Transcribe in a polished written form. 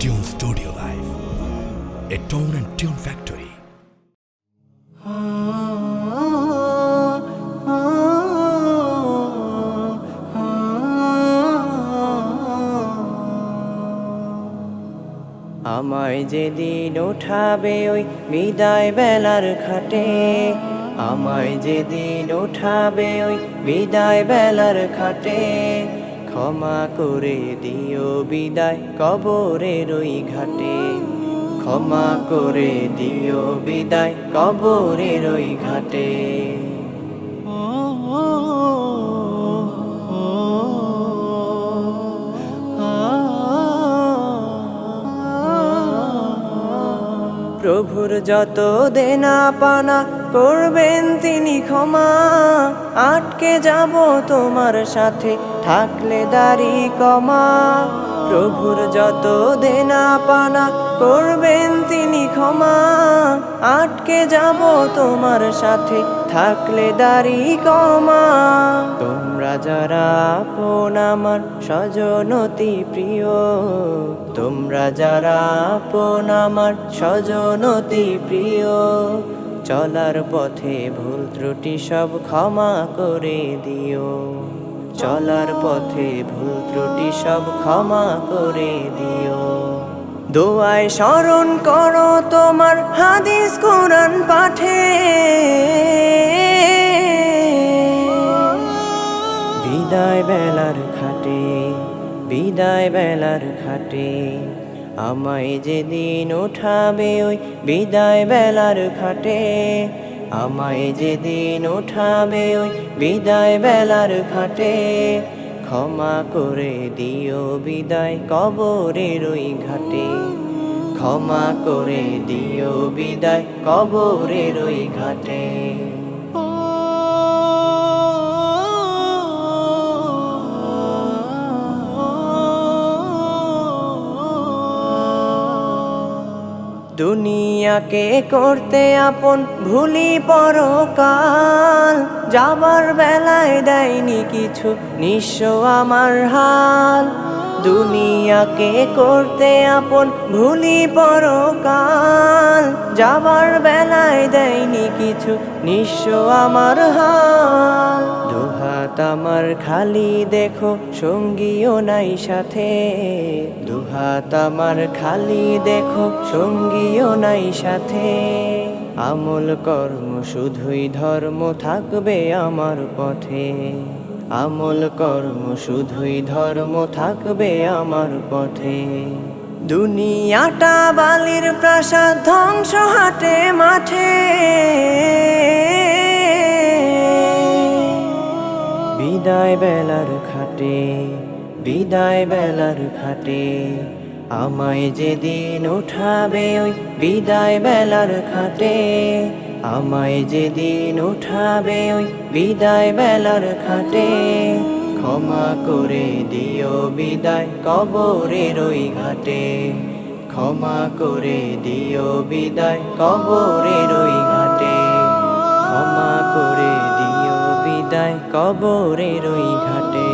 Tune Studio Live, a tone and tune factory. আমায় যেদিন উঠাবে ওই বিদায় বেলার খাটে, আমায় যেদিন উঠাবে ওই বিদায় বেলার খাটে, ক্ষমা করে দিও বিদায় কবরের ওই ঘাটে, ক্ষমা করে দিও বিদায় কবরের ওই ঘাটে। প্রভুর যত দেনা পানা করবেন তিনি ক্ষমা, আটকে যাব তোমার সাথে থাকলে দাড়ি কমা। প্রভুর যত দেনা পানা করবেন তিনি ক্ষমা, আটকে যাব তোমার সাথে থাকলে দাড়ি কমা। তোমরা যারা আপন আমার স্বজনতি প্রিয়, তোমরা যারা আপন আমার স্বজনতি প্রিয়, চলার পথে ভুল ত্রুটি সব ক্ষমা করে দিও, চলার পথে ভুল ত্রুটি সব ক্ষমা করে দিও। দোয়ায় স্মরণ করো তোমার হাদিস কোরআন পাঠে, বিদায় বেলার খাটে, বিদায় বেলার খাটে, আমায় যেদিন উঠাবে ওই বিদায় বেলার খাটে, আমায় যেদিন উঠাবে ওই বিদায় বেলার খাটে, ক্ষমা করে দিও বিদায় কবরের ওই ঘাটে, ক্ষমা করে দিও বিদায় কবরের ওই ঘাটে। দুনিয়াকে করতে আপন ভুলি পরকাল, যাবার বেলায় দেয়নি কিছু নিঃস্ব আমার হাল। দুনিয়াকে করতে আপন ভুলি পরকাল, যাবার বেলায় দেয়নি কিছু নিঃস্ব আমার হাল। দুহাত আমার খালি দেখো সঙ্গীও নাই সাথে, দুহাত আমার খালি দেখো সঙ্গীও নাই সাথে, আমল কর্ম শুধুই ধর্ম থাকবে আমার পথে, আমল কর্ম শুধুই ধর্ম থাকবে আমার পথে। দুনিয়াটা বালির প্রাসাদ ধ্বংস হাটে মাঠে, বিদায় বেলার খাটে, বিদায় বেলার খাটে, আমায় যেদিন উঠাবে ওই বিদায় বেলার খাটে, আমায় যেদিন উঠাবে ওই বিদায় বেলার খাটে, ক্ষমা করে দিও বিদায় কবরের ওই ঘাটে, ক্ষমা করে দিও বিদায় কবরের ওই ঘাটে, ক্ষমা করে দিও বিদায় কবরের ওই ঘাটে।